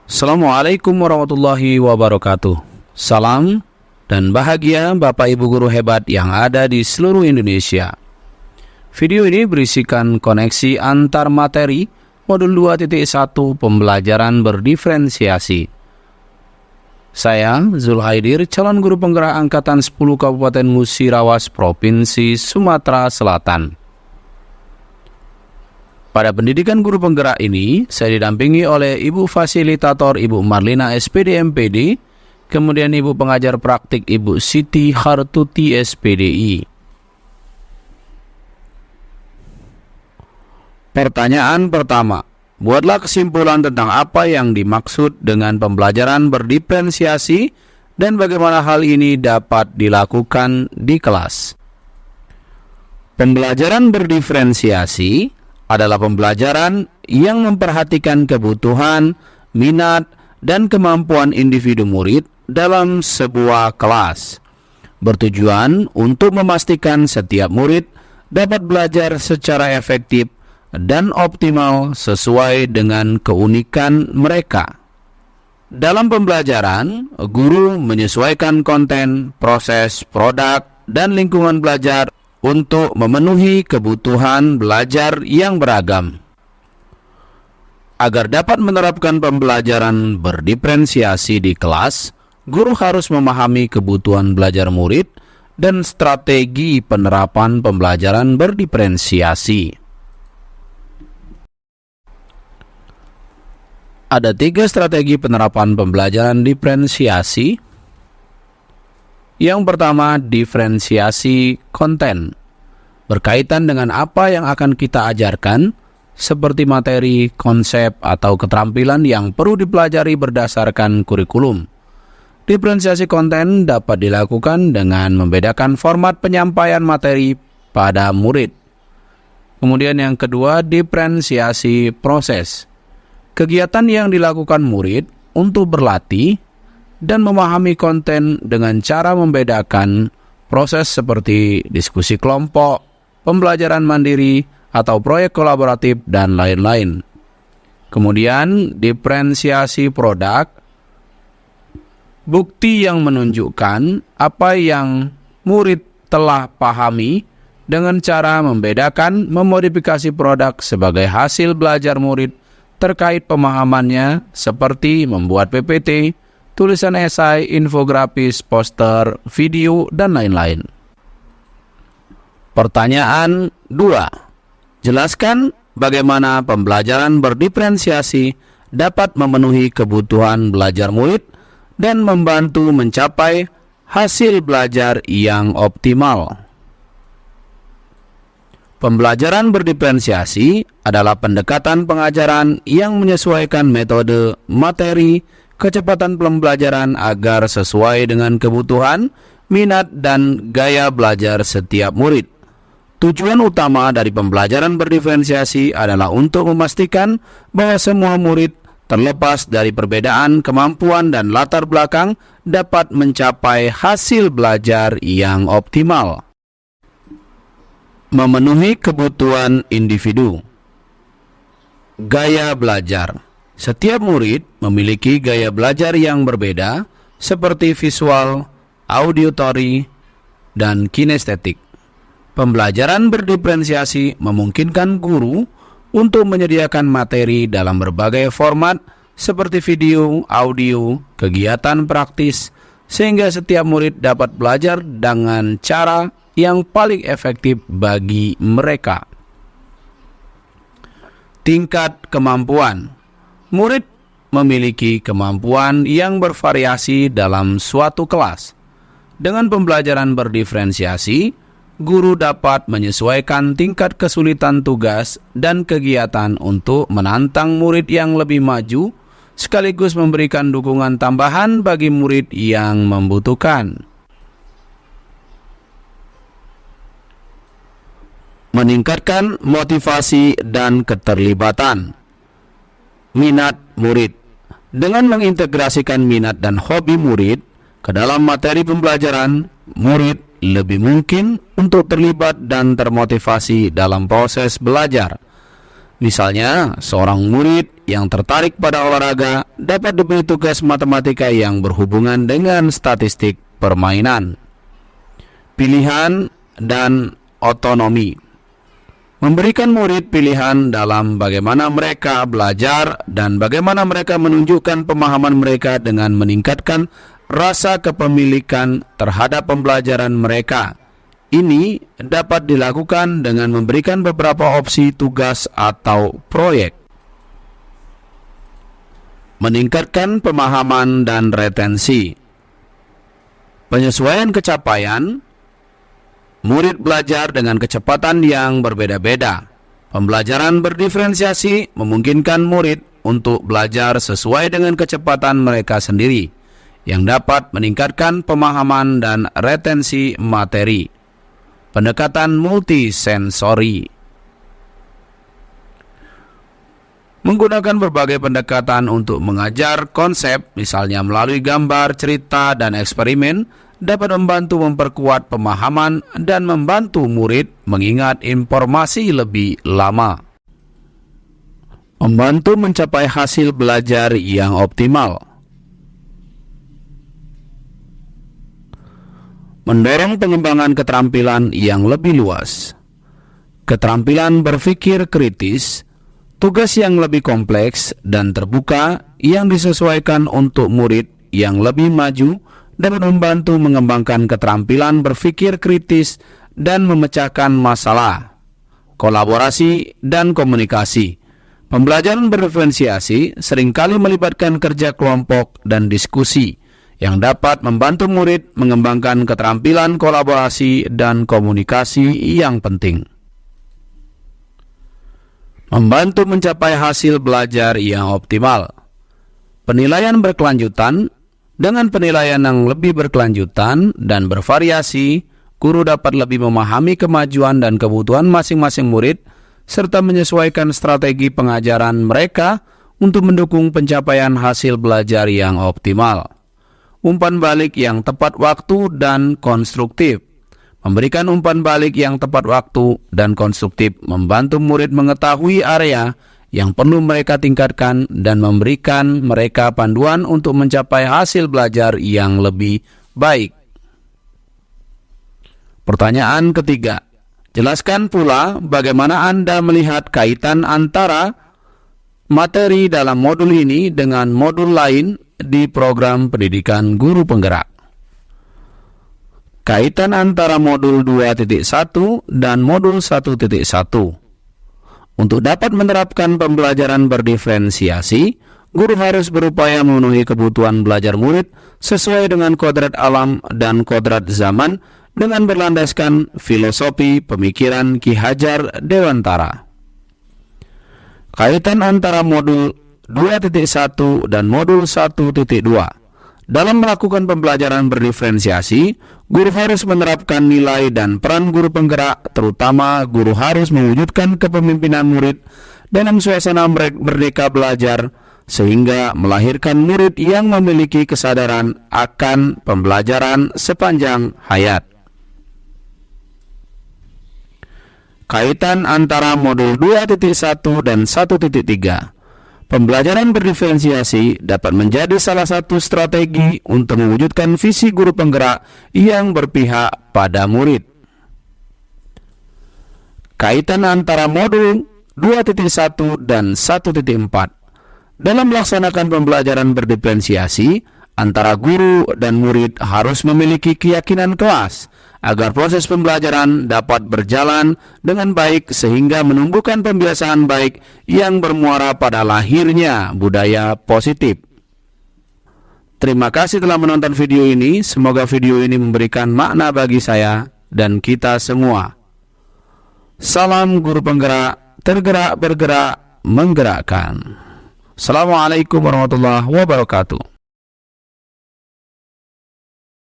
Assalamualaikum warahmatullahi wabarakatuh. Salam dan bahagia Bapak Ibu guru hebat yang ada di seluruh Indonesia. Video ini berisikan koneksi antar materi modul 2.1 pembelajaran berdiferensiasi. Saya Zulhaidir, calon guru penggerak angkatan 10 Kabupaten Musirawas, Provinsi Sumatera Selatan. Pada pendidikan guru penggerak ini, saya didampingi oleh Ibu Fasilitator Ibu Marlina SPD MPD, kemudian Ibu Pengajar Praktik Ibu Siti Hartuti SPDI. Pertanyaan pertama, buatlah kesimpulan tentang apa yang dimaksud dengan pembelajaran berdiferensiasi dan bagaimana hal ini dapat dilakukan di kelas. Pembelajaran berdiferensiasi adalah pembelajaran yang memperhatikan kebutuhan, minat, dan kemampuan individu murid dalam sebuah kelas, bertujuan untuk memastikan setiap murid dapat belajar secara efektif dan optimal sesuai dengan keunikan mereka. Dalam pembelajaran, guru menyesuaikan konten, proses, produk, dan lingkungan belajar untuk memenuhi kebutuhan belajar yang beragam. Agar dapat menerapkan pembelajaran berdiferensiasi di kelas, guru harus memahami kebutuhan belajar murid dan strategi penerapan pembelajaran berdiferensiasi. Ada 3 strategi penerapan pembelajaran diferensiasi. Yang pertama, diferensiasi konten. Berkaitan dengan apa yang akan kita ajarkan, seperti materi, konsep, atau keterampilan yang perlu dipelajari berdasarkan kurikulum. Diferensiasi konten dapat dilakukan dengan membedakan format penyampaian materi pada murid. Kemudian yang kedua, diferensiasi proses. Kegiatan yang dilakukan murid untuk berlatih dan memahami konten dengan cara membedakan proses seperti diskusi kelompok, pembelajaran mandiri, atau proyek kolaboratif, dan lain-lain. Kemudian, diferensiasi produk. Bukti yang menunjukkan apa yang murid telah pahami dengan cara membedakan memodifikasi produk sebagai hasil belajar murid terkait pemahamannya, seperti membuat PPT, tulisan esai, infografis, poster, video, dan lain-lain. Pertanyaan 2. Jelaskan bagaimana pembelajaran berdiferensiasi dapat memenuhi kebutuhan belajar murid dan membantu mencapai hasil belajar yang optimal. Pembelajaran berdiferensiasi adalah pendekatan pengajaran yang menyesuaikan metode, materi, kecepatan pembelajaran agar sesuai dengan kebutuhan, minat, dan gaya belajar setiap murid. Tujuan utama dari pembelajaran berdiferensiasi adalah untuk memastikan bahwa semua murid, terlepas dari perbedaan kemampuan dan latar belakang, dapat mencapai hasil belajar yang optimal. Memenuhi kebutuhan individu. Gaya belajar. Setiap murid memiliki gaya belajar yang berbeda, seperti visual, auditory, dan kinestetik. Pembelajaran berdiferensiasi memungkinkan guru untuk menyediakan materi dalam berbagai format, seperti video, audio, kegiatan praktis, sehingga setiap murid dapat belajar dengan cara yang paling efektif bagi mereka. Tingkat kemampuan. Murid memiliki kemampuan yang bervariasi dalam suatu kelas. Dengan pembelajaran berdiferensiasi, guru dapat menyesuaikan tingkat kesulitan tugas dan kegiatan untuk menantang murid yang lebih maju, sekaligus memberikan dukungan tambahan bagi murid yang membutuhkan. Meningkatkan motivasi dan keterlibatan. Minat murid. Dengan mengintegrasikan minat dan hobi murid ke dalam materi pembelajaran, murid lebih mungkin untuk terlibat dan termotivasi dalam proses belajar. Misalnya, seorang murid yang tertarik pada olahraga dapat diberi tugas matematika yang berhubungan dengan statistik permainan. Pilihan dan otonomi. Memberikan murid pilihan dalam bagaimana mereka belajar dan bagaimana mereka menunjukkan pemahaman mereka dengan meningkatkan rasa kepemilikan terhadap pembelajaran mereka. Ini dapat dilakukan dengan memberikan beberapa opsi tugas atau proyek. Meningkatkan pemahaman dan retensi. Penyesuaian kecapaian. Murid belajar dengan kecepatan yang berbeda-beda. Pembelajaran berdiferensiasi memungkinkan murid untuk belajar sesuai dengan kecepatan mereka sendiri, yang dapat meningkatkan pemahaman dan retensi materi. Pendekatan multisensori. Menggunakan berbagai pendekatan untuk mengajar konsep, misalnya melalui gambar, cerita, dan eksperimen, dapat membantu memperkuat pemahaman dan membantu murid mengingat informasi lebih lama. Membantu mencapai hasil belajar yang optimal. Mendorong pengembangan keterampilan yang lebih luas. Keterampilan berpikir kritis, tugas yang lebih kompleks dan terbuka yang disesuaikan untuk murid yang lebih maju dapat membantu mengembangkan keterampilan berpikir kritis dan memecahkan masalah, kolaborasi, dan komunikasi. Pembelajaran berdiferensiasi seringkali melibatkan kerja kelompok dan diskusi yang dapat membantu murid mengembangkan keterampilan kolaborasi dan komunikasi yang penting. Membantu mencapai hasil belajar yang optimal. Penilaian berkelanjutan. Dengan penilaian yang lebih berkelanjutan dan bervariasi, guru dapat lebih memahami kemajuan dan kebutuhan masing-masing murid, serta menyesuaikan strategi pengajaran mereka untuk mendukung pencapaian hasil belajar yang optimal. Umpan balik yang tepat waktu dan konstruktif. Memberikan umpan balik yang tepat waktu dan konstruktif membantu murid mengetahui area yang perlu mereka tingkatkan dan memberikan mereka panduan untuk mencapai hasil belajar yang lebih baik. Pertanyaan ketiga, jelaskan pula bagaimana Anda melihat kaitan antara materi dalam modul ini dengan modul lain di program pendidikan guru penggerak. Kaitan antara modul 2.1 dan modul 1.1. Untuk dapat menerapkan pembelajaran berdiferensiasi, guru harus berupaya memenuhi kebutuhan belajar murid sesuai dengan kodrat alam dan kodrat zaman dengan berlandaskan filosofi pemikiran Ki Hajar Dewantara. Kaitan antara modul 2.1 dan modul 1.2. Dalam melakukan pembelajaran berdiferensiasi, guru harus menerapkan nilai dan peran guru penggerak, terutama guru harus mewujudkan kepemimpinan murid dalam suasana merdeka belajar, sehingga melahirkan murid yang memiliki kesadaran akan pembelajaran sepanjang hayat. Kaitan antara modul 2.1 dan 1.3. Pembelajaran berdiferensiasi dapat menjadi salah satu strategi untuk mewujudkan visi guru penggerak yang berpihak pada murid. Kaitan antara modul 2.1 dan 1.4. Dalam melaksanakan pembelajaran berdiferensiasi, antara guru dan murid harus memiliki keyakinan kelas agar proses pembelajaran dapat berjalan dengan baik sehingga menumbuhkan pembiasaan baik yang bermuara pada lahirnya budaya positif. Terima kasih telah menonton video ini. Semoga video ini memberikan makna bagi saya dan kita semua. Salam guru penggerak, tergerak bergerak menggerakkan. Assalamualaikum warahmatullahi wabarakatuh.